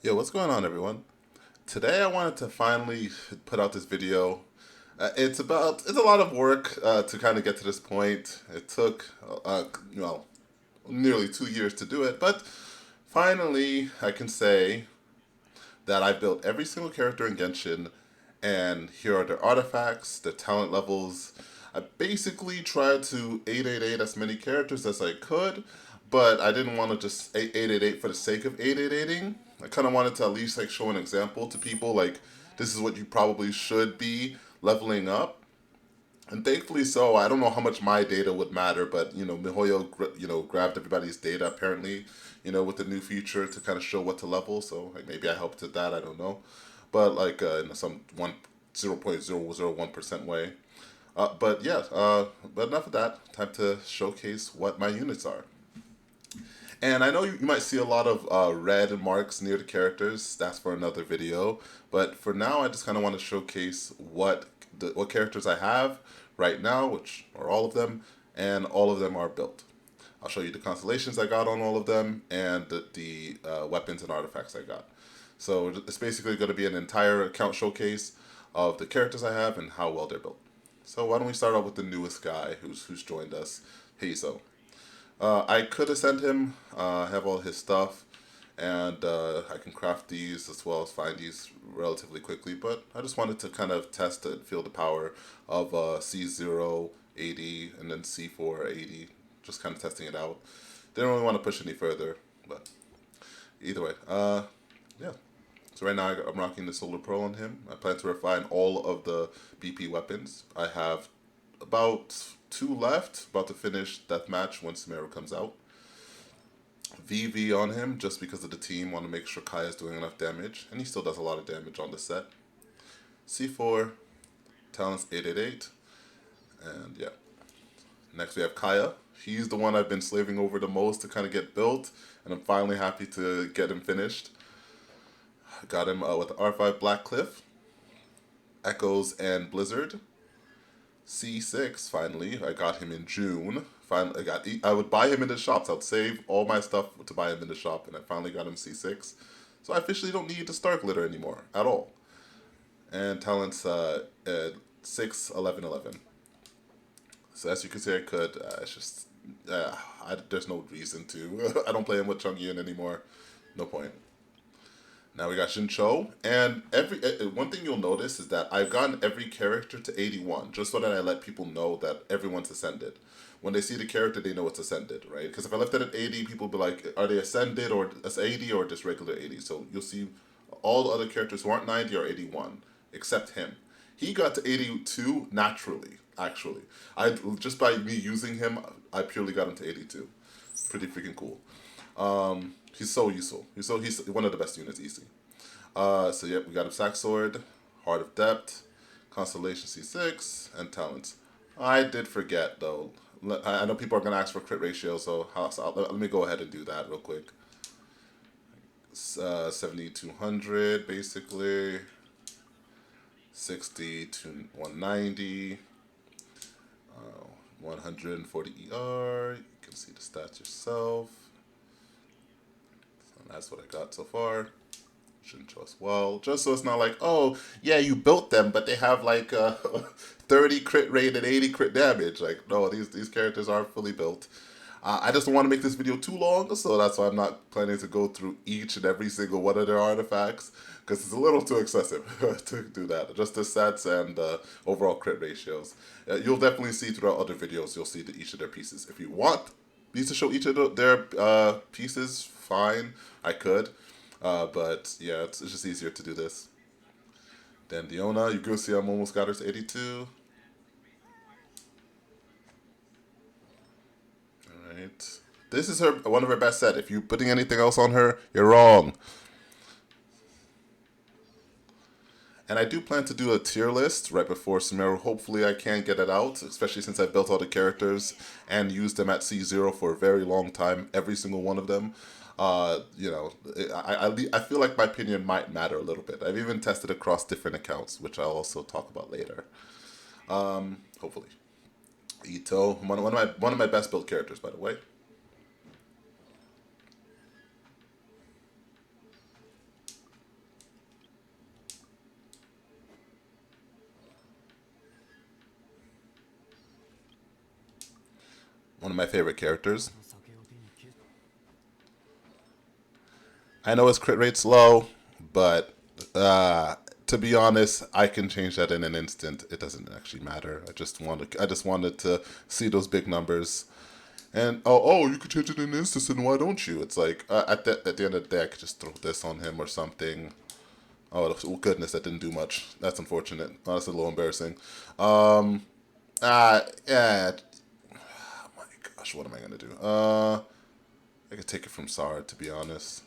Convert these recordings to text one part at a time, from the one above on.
Yo, what's going on, everyone? Today I wanted to finally put out this video. It's a lot of work to kind of get to this point. It took, well, nearly 2 years to do it, but finally I can say that I built every single character in Genshin, and here are their artifacts, their talent levels. I basically tried to 888 as many characters as I could, but I didn't want to just 888 for the sake of 888ing. I kind of wanted to at least like show an example to people, like this is what you probably should be leveling up. And thankfully so, I don't know how much my data would matter, but Mihoyo, grabbed everybody's data apparently, with the new feature to kind of show what to level. So like maybe I helped with that. I don't know, but like in some 0.001% way. But yeah, but enough of that. Time to showcase what my units are. And I know you might see a lot of red marks near the characters. That's for another video. But for now, I just kind of want to showcase what characters I have right now, which are all of them, and all of them are built. I'll show you the constellations I got on all of them and the weapons and artifacts I got. So it's basically going to be an entire account showcase of the characters I have and how well they're built. So why don't we start out with the newest guy who's joined us, Heizo. I could ascend him, have all his stuff, and I can craft these as well as find these relatively quickly, but I just wanted to kind of test and feel the power of C0 80 and then C4 80, just kind of testing it out. Didn't really want to push any further, but either way, yeah. So right now I'm rocking the Solar Pearl on him. I plan to refine all of the BP weapons. I have about two left, about to finish Deathmatch when Sumeru comes out. VV on him just because of the team. Want to make sure Kaya's doing enough damage, and he still does a lot of damage on the set. C4, talents 888, and yeah. Next we have Kaya. He's the one I've been slaving over the most to kind of get built, and I'm finally happy to get him finished. Got him with R5 Black Cliff, Echoes, and Blizzard. C6 finally. I got him in June. Finally, I would buy him in the shops. I would save all my stuff to buy him in the shop, and I finally got him C6. So I officially don't need the Star Glitter anymore at all. And talents 6, 11, 11. So as you can see, I could. It's just there's no reason to. I don't play him with Chungyun anymore. No point. Now we got Shincho, and every one thing you'll notice is that I've gotten every character to 81, just so that I let people know that everyone's ascended. When they see the character, they know it's ascended, right? Because if I left it at 80, people will be like, are they ascended or as 80 or just regular 80? So you'll see all the other characters who aren't 90 are 81, except him. He got to 82 naturally, actually. I just by me using him, I purely got him to 82. Pretty freaking cool. He's so useful. He's one of the best units, easy. So yeah, we got him Sack Sword, Heart of Depth, Constellation C6, and Talents. I did forget though. I know people are gonna ask for crit ratio, so let me go ahead and do that real quick. 7,200 basically, 60 to 190, 140 ER. You can see the stats yourself. And that's what I got so far. Shouldn't show as well. Just so it's not like, oh, yeah, you built them, but they have like 30 crit rate and 80 crit damage. Like, no, these characters are fully built. I just don't want to make this video too long, so that's why I'm not planning to go through each and every single one of their artifacts, because it's a little too excessive to do that. Just the sets and overall crit ratios. You'll definitely see throughout other videos, you'll see each of their pieces. If you want me to show each of their pieces, fine, I could. But yeah, it's just easier to do this. Then Dionna, you can see I'm almost got her to 82. Alright. This is one of her best set. If you're putting anything else on her, you're wrong. And I do plan to do a tier list right before Sumeru. Hopefully I can get it out, especially since I built all the characters and used them at C0 for a very long time, every single one of them. I feel like my opinion might matter a little bit. I've even tested across different accounts, which I'll also talk about later. Hopefully. Ito, one of my best built characters, by the way. of my favorite characters. I know his crit rate's low, but to be honest, I can change that in an instant. It doesn't actually matter. I just wanted to see those big numbers. And you could change it in an instant, and why don't you? It's like at the end of the day, I could just throw this on him or something. Oh goodness, that didn't do much. That's unfortunate. Oh, that's a little embarrassing. Yeah. Oh my gosh, what am I gonna do? I could take it from Sar, to be honest.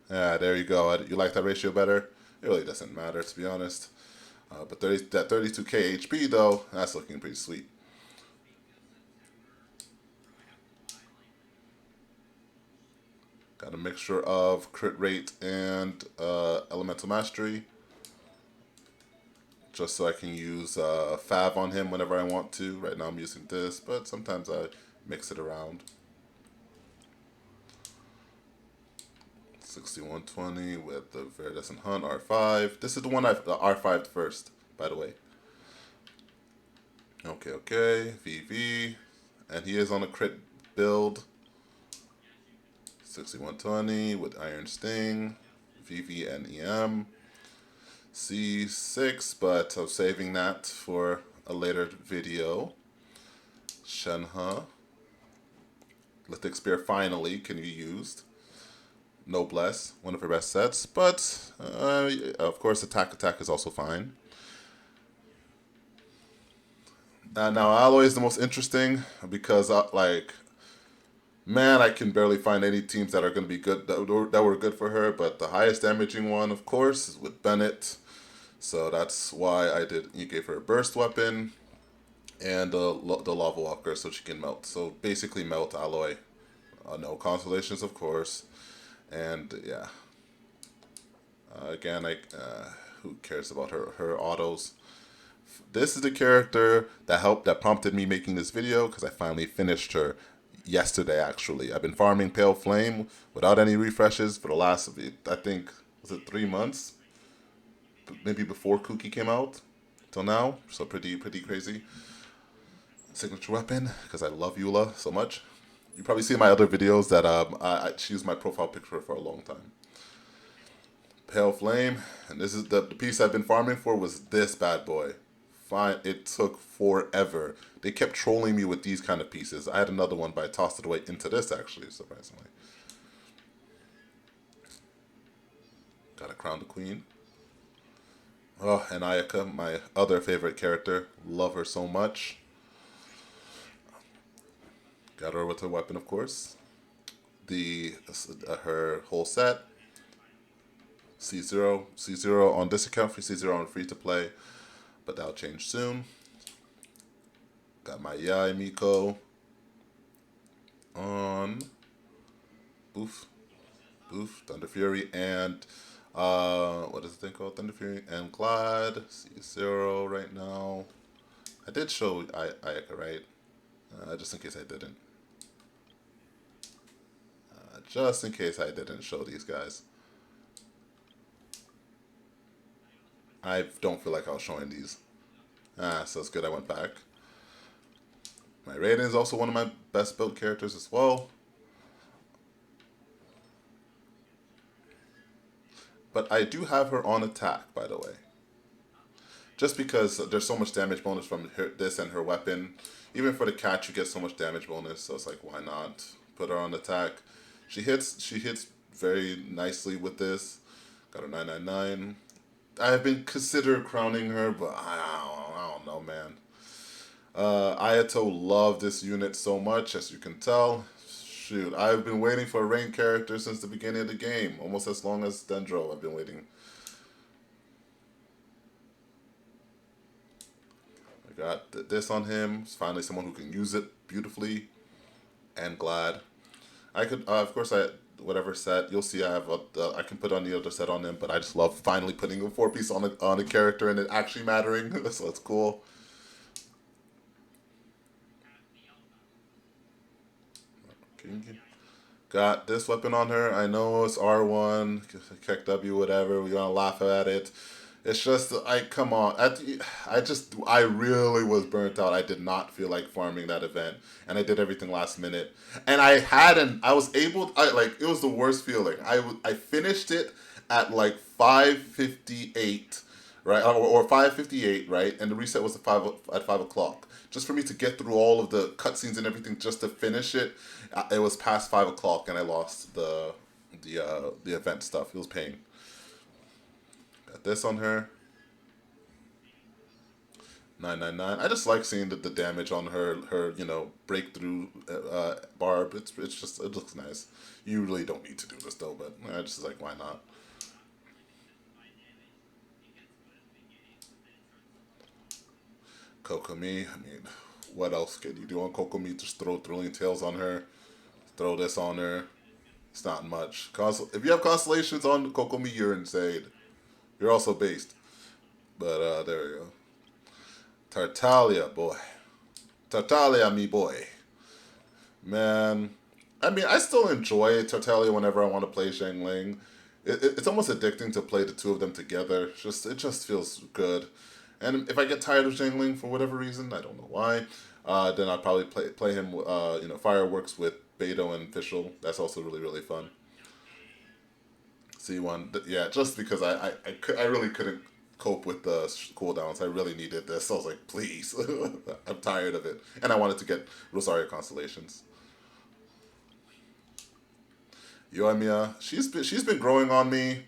Yeah, there you go. You like that ratio better? It really doesn't matter, to be honest. But that 32k HP though, that's looking pretty sweet. Got a mixture of crit rate and elemental mastery, just so I can use Fav on him whenever I want to. Right now I'm using this, but sometimes I mix it around. 6120 with the Viridescent Hunt R5. This is the one I've R5'd first, by the way. Okay, VV, and he is on a crit build. 6120 with Iron Sting, VV and EM. C6, but I'm saving that for a later video. Shenhe. Lithic Spear finally can be used. Noblesse, one of her best sets, but of course attack is also fine. Now Alloy is the most interesting because man, I can barely find any teams that are going to be good that were good for her. But the highest damaging one, of course, is with Bennett. So that's why you gave her a burst weapon and the Lava Walker so she can melt. So basically melt Alloy. No consolations, of course. And yeah. Again, who cares about her autos? This is the character that prompted me making this video because I finally finished her yesterday. Actually, I've been farming Pale Flame without any refreshes for the last, I think, was it 3 months? Maybe before Kuki came out till now. So pretty crazy. Signature weapon because I love Eula so much. You probably see in my other videos that she used my profile picture for a long time. Pale Flame, and this is the piece I've been farming for was this bad boy. Fine, it took forever. They kept trolling me with these kind of pieces. I had another one, but I tossed it away into this actually, surprisingly. Gotta crown the queen. Oh, and Ayaka, my other favorite character. Love her so much. Got her with her weapon, of course. Her whole set. C0 on this account, C0 on free to play, but that'll change soon. Got my Yai Miko on Boof, Thunder Fury, and what is the thing called? Thunder Fury and Glad. C0 right now. I did show Ayaka, right? Just in case I didn't. Just in case I didn't show these guys. I don't feel like I was showing these. So it's good I went back. My Raiden is also one of my best built characters as well. But I do have her on attack, by the way. Just because there's so much damage bonus from this and her weapon. Even for the catch, you get so much damage bonus, so it's like, why not put her on attack? She hits very nicely with this. Got her 999. I have been considered crowning her, but I don't know, man. Ayato loved this unit so much, as you can tell. Shoot, I've been waiting for a ranked character since the beginning of the game. Almost as long as Dendro, I've been waiting. I got this on him. It's finally someone who can use it beautifully. And Glad. I could, of course, whatever set, you'll see I have I can put on the other set on him, but I just love finally putting a 4-piece on a character and it actually mattering. So that's cool. Got this weapon on her. I know it's R1, Keck W, whatever. We're gonna laugh at it. It's just I come on. I really was burnt out. I did not feel like farming that event, and I did everything last minute. And I was able. I like it was the worst feeling. I finished it at like 5:58, right, or 5:58, right, and the reset was at 5 o'clock. Just for me to get through all of the cutscenes and everything, just to finish it, it was past 5 o'clock, and I lost the event stuff. It was pain. Got this on her. 999. I just like seeing the damage on her breakthrough barb. It's just it looks nice. You really don't need to do this though, but I just like why not? Kokomi. I mean, what else can you do on Kokomi? Just throw thrilling tales on her. Throw this on her. It's not much. If you have constellations on Kokomi, you're insane. You're also based. But there you go. Tartaglia, boy. Tartaglia, me boy. Man, I mean, I still enjoy Tartaglia whenever I want to play Zhang Ling. It's almost addicting to play the two of them together. It just feels good. And if I get tired of Zhang Ling for whatever reason, I don't know why, then I'll probably play him. Fireworks with Beto and Fischl. That's also really fun. C1, yeah, just because I really couldn't cope with the cooldowns. I really needed this. I was like, please, I'm tired of it, and I wanted to get Rosario constellations. Yoimiya, she's been growing on me.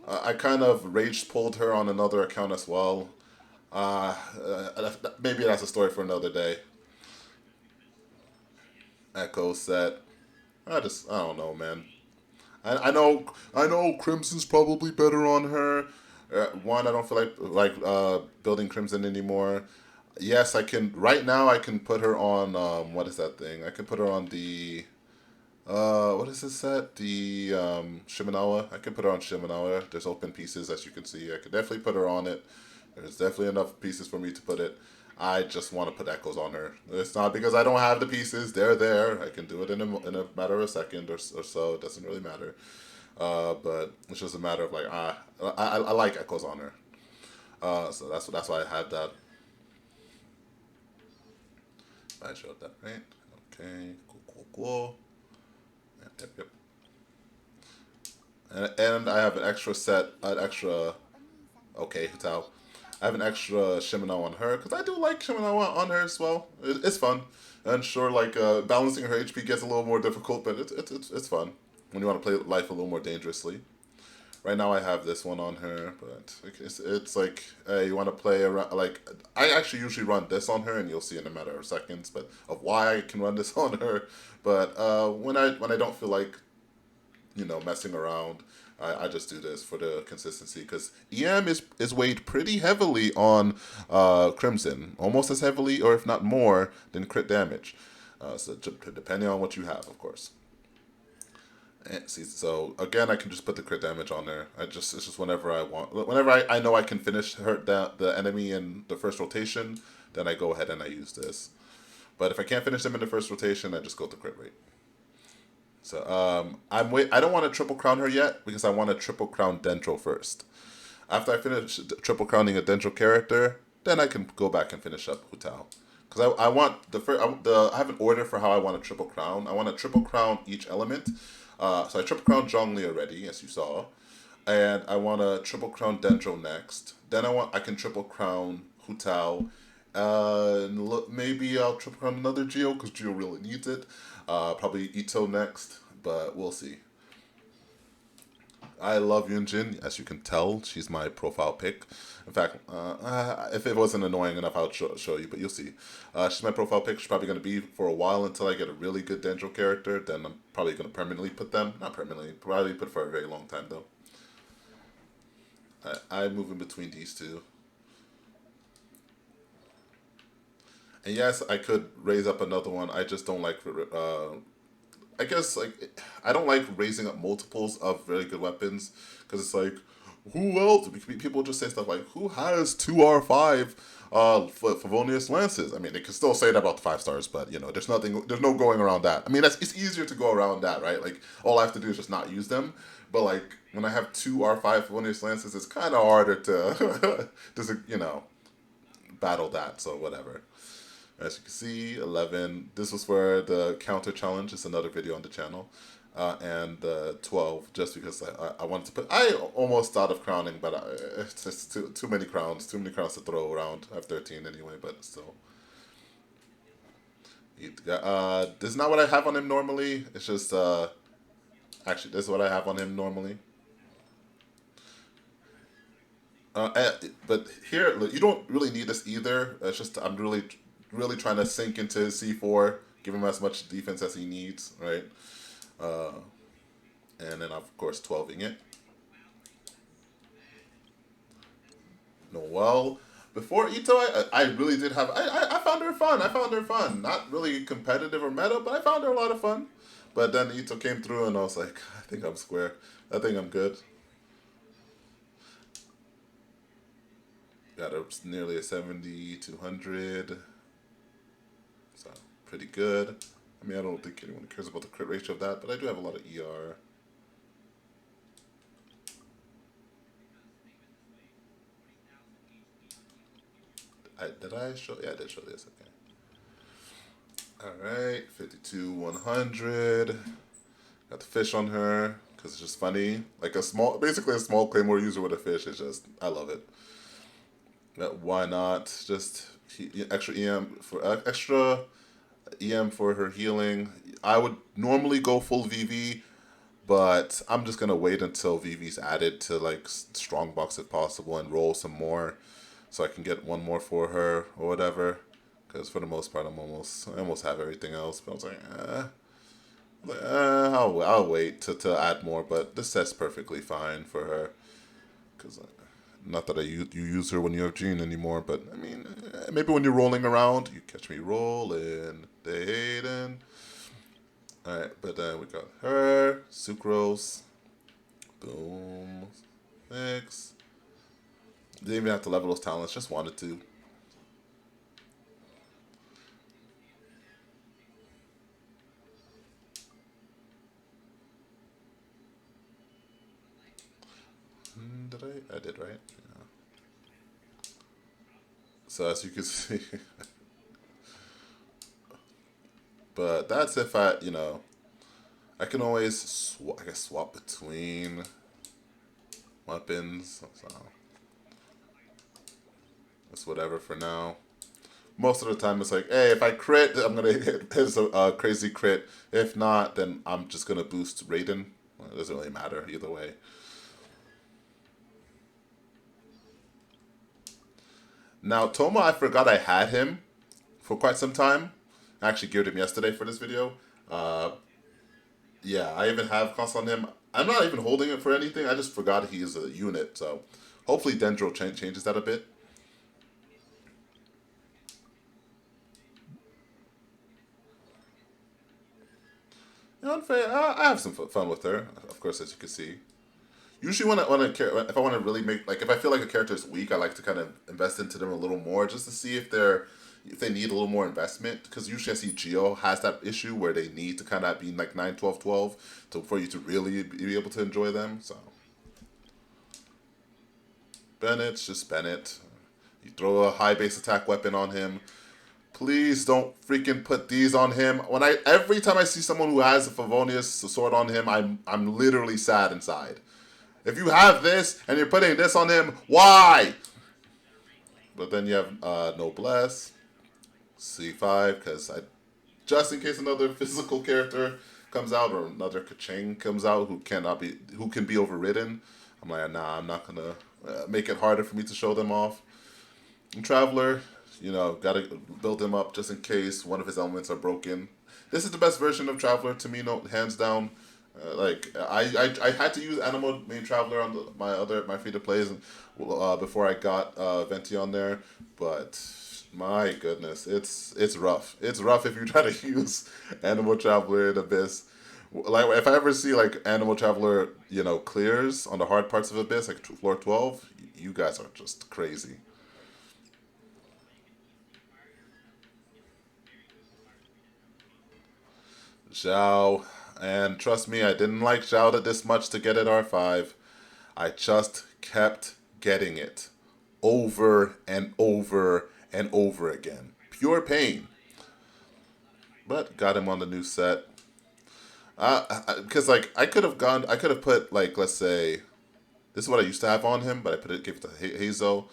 I kind of rage pulled her on another account as well. Maybe that's a story for another day. Echo set. I don't know, man. I know Crimson's probably better on her. One, I don't feel like building Crimson anymore. Yes, I can. Right now, I can put her on. What is that thing? I can put her on the. What is this set? The Shiminawa. I can put her on Shiminawa. There's open pieces, as you can see. I could definitely put her on it. There's definitely enough pieces for me to put it. I just want to put echoes on her. It's not because I don't have the pieces. They're there. I can do it in a matter of a second or so. It doesn't really matter. But it's just a matter of like I like echoes on her. So that's why I had that. I showed that right. Okay. Cool. Yep. And I have an extra set, an extra. Okay, Hitao. I have an extra Shimano on her because I do like Shimano on her as well. It's fun, and sure, like balancing her HP gets a little more difficult, but it's fun when you want to play life a little more dangerously. Right now, I have this one on her, but it's like you want to play around. Like I actually usually run this on her, and you'll see in a matter of seconds. But of why I can run this on her, but when I don't feel like messing around. I just do this for the consistency because EM is weighed pretty heavily on Crimson, almost as heavily, or if not more, than crit damage. So depending on what you have, of course. And see, so again, I can just put the crit damage on there. It's just whenever I want, whenever I know I can finish hurt the enemy in the first rotation, then I go ahead and I use this. But if I can't finish them in the first rotation, I just go to crit rate. So I don't want to triple crown her yet because I want to triple crown Dendro first. After I finish triple crowning a Dendro character, then I can go back and finish up Hutao. Because I want I have an order for how I want to triple crown. I want to triple crown each element. So I triple crown Zhongli already, as you saw, and I want to triple crown Dendro next. Then I can triple crown Hutao. Maybe I'll triple crown another Geo because Geo really needs it. Probably Ito next, but we'll see. I love Yunjin, as you can tell. She's my profile pick. In fact, if it wasn't annoying enough, I would show you, but you'll see. She's my profile pick. She's probably going to be for a while until I get a really good Dendro character. Then I'm probably going to permanently put them. Not permanently, probably put for a very long time, though. I move in between these two. And yes, I could raise up another one. I just don't like. I guess like I don't like raising up multiples of very good weapons because it's like who else? People just say stuff like who has two R5 Favonius lances. I mean, they can still say that about the 5 stars, but there's no going around that. I mean, it's easier to go around that, right? Like all I have to do is just not use them. But like when I have two R5 Felonious Lances, it's kind of harder to just, battle that, so whatever. As you can see, 11. This was for the counter challenge. It's another video on the channel. And 12, just because I wanted to put... I almost thought of crowning, but it's just too many crowns. Too many crowns to throw around. I have 13 anyway, but still. This is not what I have on him normally. It's just... actually, this is what I have on him normally. But here, look, you don't really need this either. It's just I'm really trying to sink into his C4, give him as much defense as he needs, right? And then, of course, 12ing it. No, well, before Ito, I really did have... I found her fun. I found her fun. Not really competitive or meta, but I found her a lot of fun. But then Ito came through, and I was like, I think I'm square. I think I'm good. Got nearly a 70, 200. So, pretty good. I mean, I don't think anyone cares about the crit ratio of that, but I do have a lot of ER. Did I show? Yeah, I did show this. Okay. Alright, 52, 100. Got the fish on her, because it's just funny. Like basically a small Claymore user with a fish. It's just, I love it. Why not? Just extra EM for her healing. I would normally go full VV, but I'm just gonna wait until VV's added to like Strongbox if possible and roll some more, so I can get one more for her or whatever. Because for the most part, I almost have everything else. But I was like, I'll wait to add more. But this set's perfectly fine for her. Because not that you use her when you have Jean anymore, but I mean, maybe when you're rolling around, you catch me rolling, Dayden. Alright, but then we got her, Sucrose, boom, mix. Didn't even have to level those talents, just wanted to. Did I? I did, right? Yeah. So as you can see, but that's if I can always swap between weapons. So it's whatever for now. Most of the time it's like, hey, if I crit, I'm gonna hit a crazy crit. If not, then I'm just gonna boost Raiden. Well, it doesn't really matter either way. Now, Toma, I forgot I had him for quite some time. I actually geared him yesterday for this video. Yeah, I even have costs on him. I'm not even holding it for anything. I just forgot he is a unit. So hopefully Dendro changes that a bit. Unfair. I have some fun with her, of course, as you can see. Usually, if I want to really make if I feel like a character is weak, I like to kind of invest into them a little more just to see if they need a little more investment. Because usually I see Geo has that issue where they need to kind of be like 9, 12, 12 for you to really be able to enjoy them. So Bennett's just Bennett. You throw a high base attack weapon on him. Please don't freaking put these on him. Every time I see someone who has a Favonius sword on him, I'm literally sad inside. If you have this and you're putting this on him, why? But then you have Noblesse, C5, because just in case another physical character comes out or another Kachang comes out who can be overridden, I'm like, nah, I'm not gonna make it harder for me to show them off. And Traveler, gotta build him up just in case one of his elements are broken. This is the best version of Traveler to me, no, hands down. I had to use Animal Main Traveler on my free to plays before I got Venti on there, but my goodness, it's rough. It's rough if you try to use Animal Traveler in Abyss. Like if I ever see like Animal Traveler, clears on the hard parts of Abyss, like floor 12, you guys are just crazy. Zhao. And trust me, I didn't like Zhao this much to get at R5. I just kept getting it over and over and over again. Pure pain. But got him on the new set. Because like I could have put like let's say this is what I used to have on him, but I gave it to Hazel.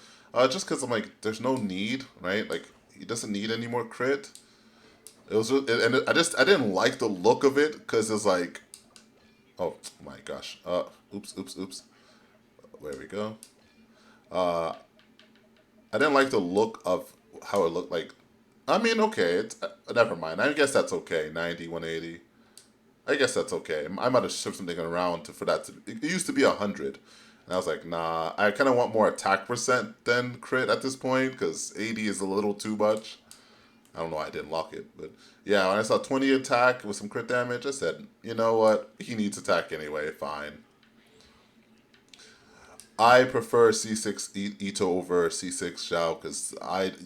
Just because I'm like, there's no need, right? Like he doesn't need any more crit. It was, I didn't like the look of it because it's like, oh my gosh, oops. There we go. Uh, I didn't like the look of how it looked like. I mean, okay, it's never mind. I guess that's okay. 90, 180. I guess that's okay. I might have shifted something around for that to. It used to be 100, and I was like, nah. I kind of want more attack percent than crit at this point because 80 is a little too much. I don't know why I didn't lock it, but yeah, when I saw 20 attack with some crit damage, I said, you know what? He needs attack anyway. Fine. I prefer C6 Ito over C6 Xiao because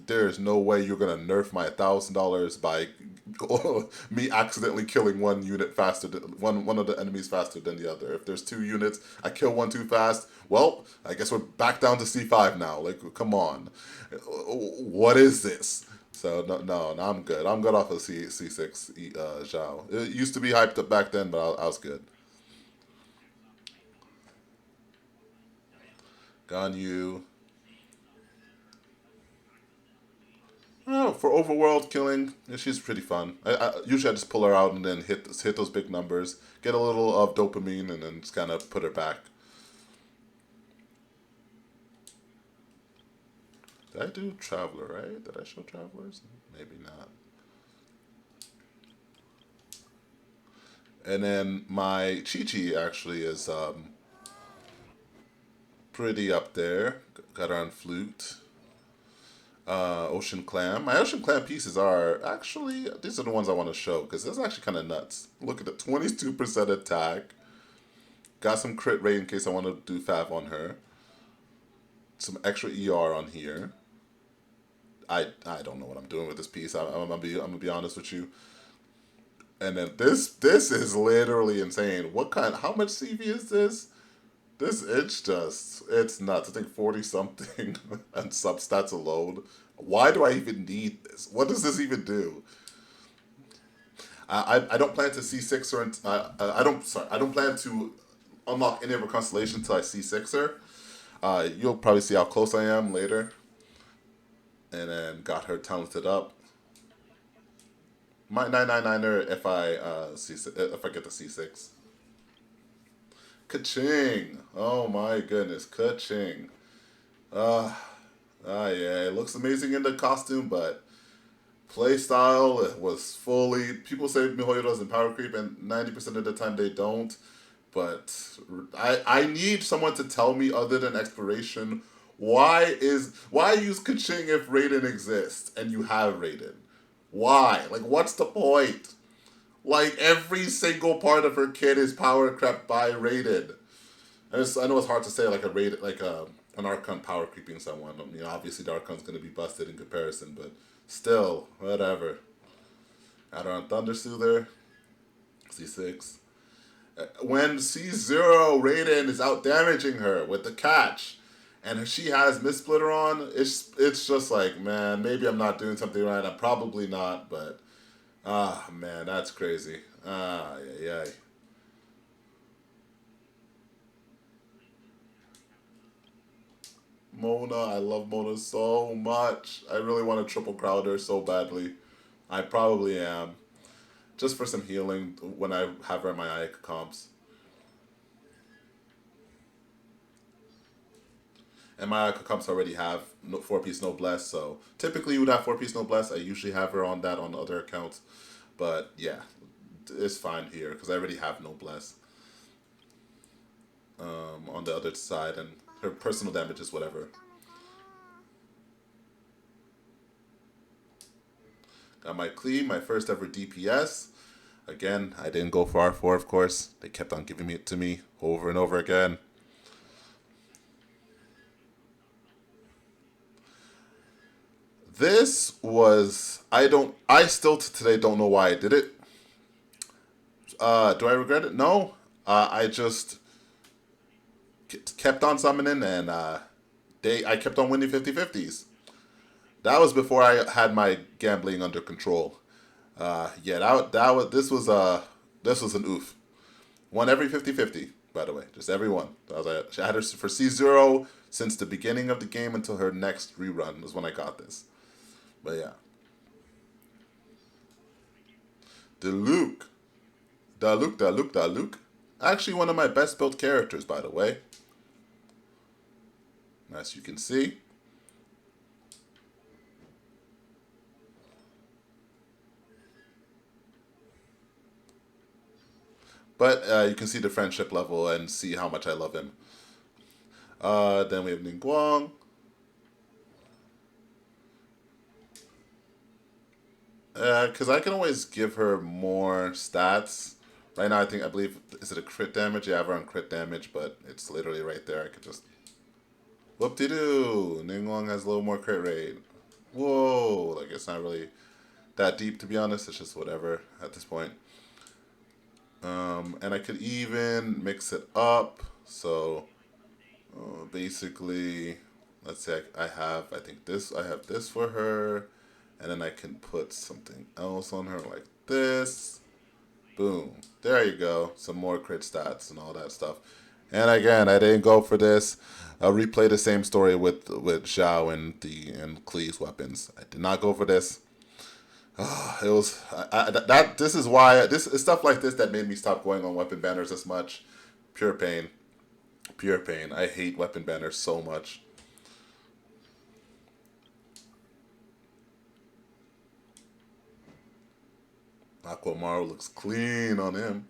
there's no way you're gonna nerf my $1,000 by me accidentally killing one unit faster than one of the enemies faster than the other. If there's two units, I kill one too fast. Well, I guess we're back down to C5 now. Like, come on, what is this? So no, I'm good. I'm good off of C6 Zhao. It used to be hyped up back then, but I was good. Ganyu. Oh, for overworld killing, yeah, she's pretty fun. Usually I just pull her out and then hit those big numbers, get a little of dopamine, and then just kind of put her back. Did I do Traveler, right? Did I show Travelers? Maybe not. And then my Chi-Chi actually is pretty up there. Got her on flute. Ocean Clam. My Ocean Clam pieces are actually, these are the ones I want to show because it's actually kind of nuts. Look at the 22% attack. Got some crit rate in case I want to do Fav on her. Some extra ER on here. I don't know what I'm doing with this piece. I'm gonna be honest with you. And then this is literally insane. What kind? How much CV is this? It's nuts. I think 40 something and substats alone. Why do I even need this? What does this even do? I don't plan to C6 her. I don't plan to unlock any of her constellations until I C6 her. You'll probably see how close I am later. And then got her talented up. Might 999 her if I get the C6. Ka-ching! Oh my goodness, ka-ching. Uh, yeah, it looks amazing in the costume, but playstyle it was fully. People say MiHoYo doesn't power creep, and 90% of the time they don't. But I need someone to tell me other than exploration why use Kaching if Raiden exists and you have Raiden? Why? Like, what's the point? Like, every single part of her kit is power crept by Raiden. I know it's hard to say like a Raiden, like an Archon power creeping someone. I mean, obviously the Archon's going to be busted in comparison, but still, whatever. Add her on Thunder Soother, C6. When C0 Raiden is out damaging her with the catch, and she has Mistsplitter on, it's just like, man, maybe I'm not doing something right. I'm probably not, but man, that's crazy. Yeah. Mona, I love Mona so much. I really want to triple crowd her so badly. I probably am. Just for some healing when I have her in my Ayaka comps. And my Ayaka comps already have 4-piece Noblesse, so typically you would have 4-piece Noblesse. I usually have her on that on other accounts. But yeah, it's fine here because I already have Noblesse on the other side, and her personal damage is whatever. Got my Klee, my first ever DPS. Again, I didn't go for R4, of course. They kept on giving it to me over and over again. This was I still to today don't know why I did it. Do I regret it? No. I just kept on summoning, and I kept on winning 50-50s. That was before I had my gambling under control. Yeah, that was this was an oof. Won every 50-50, by the way, just every one. I had her for C0 since the beginning of the game until her next rerun was when I got this. But yeah, Diluc, Diluc. Actually, one of my best built characters, by the way. As you can see. But you can see the friendship level and see how much I love him. Then we have Ninguang. Because I can always give her more stats. Right now, I believe, is it a crit damage? Yeah, I have her on crit damage, but it's literally right there. I could just... Whoop-de-doo! Ninguang has a little more crit rate. Whoa! Like, it's not really that deep, to be honest. It's just whatever at this point. And I could even mix it up. So, basically, let's say I have this for her. And then I can put something else on her like this. Boom. There you go. Some more crit stats and all that stuff. And again, I didn't go for this. I'll replay the same story with Zhao and Klee's weapons. I did not go for this. It was this is why this is stuff like this that made me stop going on weapon banners as much. Pure pain. Pure pain. I hate weapon banners so much. Aquamaru looks clean on him.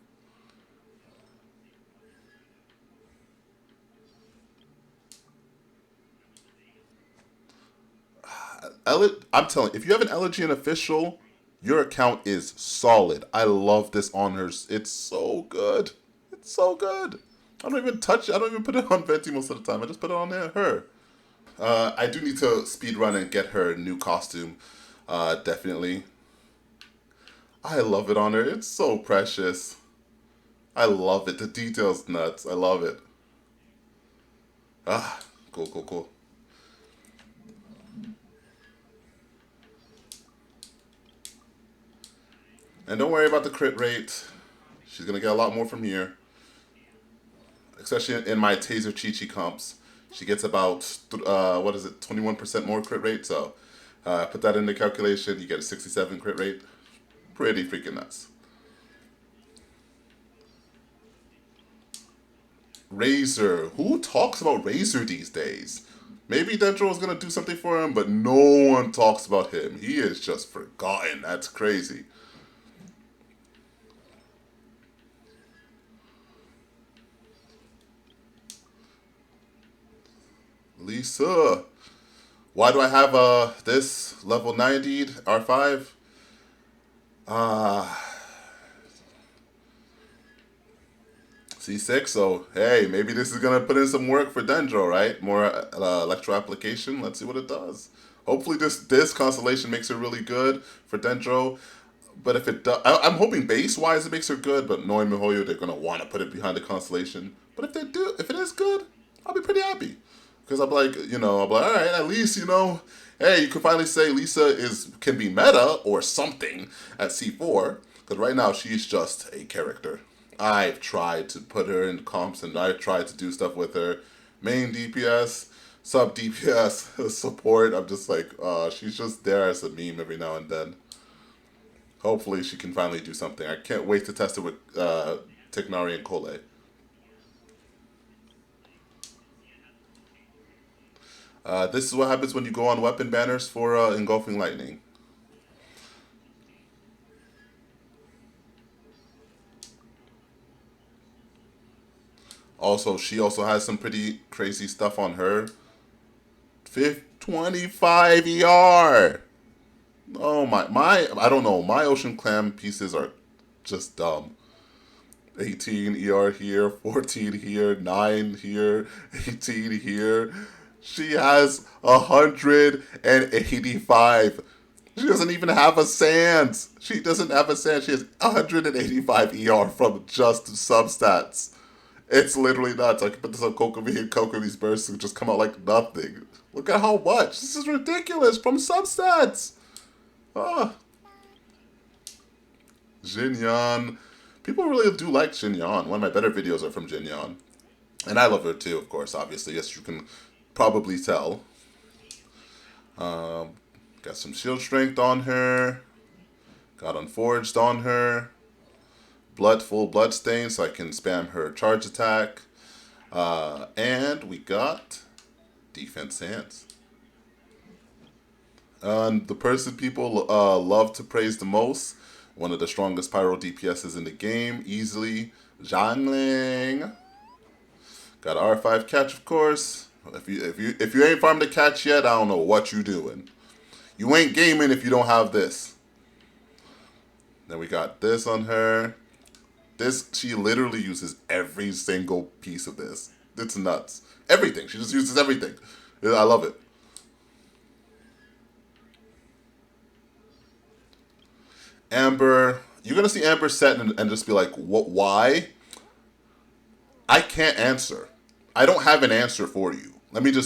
I'm telling you, if you have an Elegian official, your account is solid. I love this on hers. It's so good. It's so good. I don't even touch it. I don't even put it on Venti most of the time. I just put it on her. I do need to speed run and get her new costume. Definitely. I love it on her. It's so precious. I love it. The detail's nuts. I love it. Ah, cool, cool, cool. And don't worry about the crit rate. She's going to get a lot more from here. Especially in my Taser Chi-Chi comps. She gets about, 21% more crit rate. So put that in the calculation. You get a 67 crit rate. Pretty freaking nuts. Razor. Who talks about Razor these days? Maybe Dendro was going to do something for him, but no one talks about him. He is just forgotten. That's crazy. Lisa. Why do I have this level 90 R5? C6, so hey, maybe this is gonna put in some work for Dendro, right? More electro application. Let's see what it does. Hopefully this constellation makes her really good for Dendro. But if it does, I'm hoping base-wise it makes her good, but knowing Mihoyo, they're gonna want to put it behind the constellation. But if it is good, I'll be pretty happy. Because I'm like, all right, at least, hey, you can finally say Lisa can be meta or something at C4. Because right now, she's just a character. I've tried to put her in comps, and I've tried to do stuff with her. Main DPS, sub DPS, support. I'm just like, she's just there as a meme every now and then. Hopefully, she can finally do something. I can't wait to test it with Tignari and Cole. This is what happens when you go on weapon banners for Engulfing Lightning. Also, she also has some pretty crazy stuff on her. 25 ER! Oh my, I don't know. My Ocean Clam pieces are just dumb. 18 ER here, 14 here, 9 here, 18 here. She has 185. She doesn't even have a Sans. She doesn't have a Sans. She has 185 ER from just substats. It's literally nuts. I can put this on Kokomi and Kokomi's burst and just come out like nothing. Look at how much. This is ridiculous from substats. Ah, Jinyan. People really do like Jinyan. One of my better videos are from Jinyan. And I love her too, of course, obviously. Yes, you can probably tell. Um, got some shield strength on her. Got Unforged on her. Full bloodstain, so I can spam her charge attack. And we got defense hands. The person people love to praise the most, one of the strongest pyro DPSs in the game, easily, Zhang Ling. Got R5 catch, of course. If you ain't farmed the catch yet, I don't know what you doing. You ain't gaming if you don't have this. Then we got this on her. She literally uses every single piece of this. It's nuts. Everything. She just uses everything. I love it. Amber, you're gonna see Amber set and just be like, "What? Why?" I can't answer. I don't have an answer for you. Let me be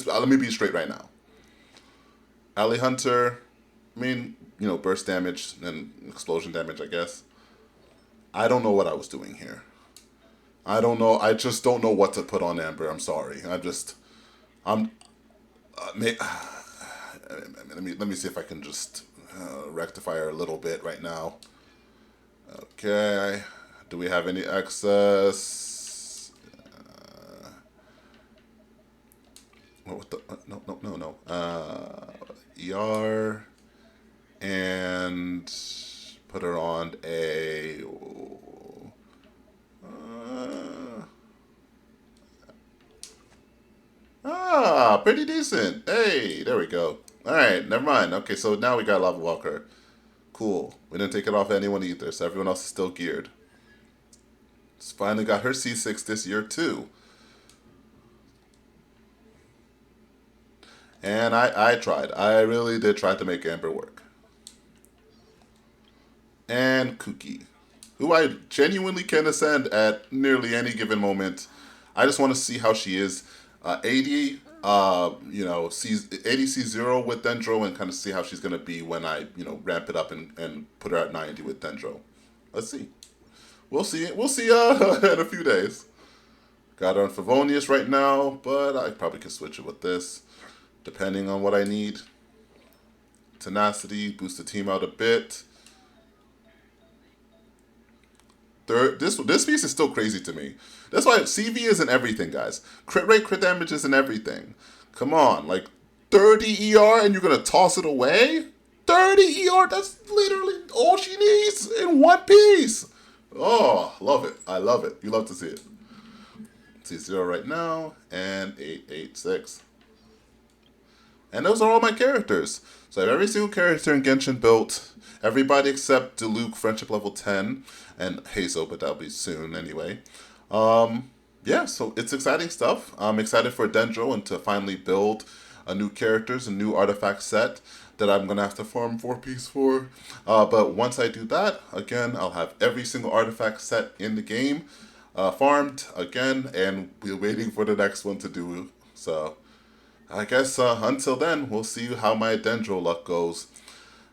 straight right now. Alley Hunter, I mean, burst damage and explosion damage, I guess. I don't know what I was doing here. I don't know. I just don't know what to put on Amber. I'm sorry. I'm. Let me see if I can just rectify her a little bit right now. Okay. Do we have any excess? What the? No. ER and put her on a. Pretty decent. Hey, there we go. Alright, never mind. Okay, so now we got Lava Walker. Cool. We didn't take it off anyone either, so everyone else is still geared. It's finally got her C6 this year, too. And I tried. I really did try to make Amber work. And Kuki, who I genuinely can ascend at nearly any given moment. I just want to see how she is. 80, C0 with Dendro and kind of see how she's going to be when I, ramp it up and put her at 90 with Dendro. Let's see. We'll see. We'll see in a few days. Got her on Favonius right now, but I probably can switch it with this, depending on what I need. Tenacity, boost the team out a bit. This piece is still crazy to me. That's why CV isn't everything, guys. Crit rate, crit damage isn't everything. Come on, like 30 ER and you're gonna toss it away? 30 ER, that's literally all she needs in one piece. Oh, love it. I love it. You love to see it. C0 right now, and 886. And those are all my characters. So I have every single character in Genshin built. Everybody except Diluc, Friendship level 10, and Hazel, but that'll be soon anyway. Yeah, so it's exciting stuff. I'm excited for Dendro and to finally build a new characters, a new artifact set that I'm going to have to farm 4-piece for. But once I do that, again, I'll have every single artifact set in the game farmed again, and we're waiting for the next one to do. So I guess until then, we'll see how my Dendro luck goes.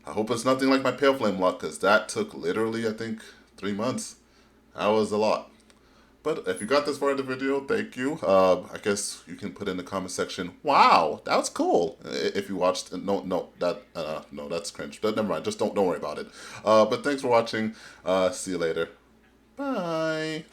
I hope it's nothing like my Pale Flame luck, because that took literally, I think, 3 months. That was a lot. But if you got this far in the video, thank you. I guess you can put in the comment section, wow, that was cool. If you watched, no, that's cringe. But never mind, just don't worry about it. But thanks for watching. See you later. Bye.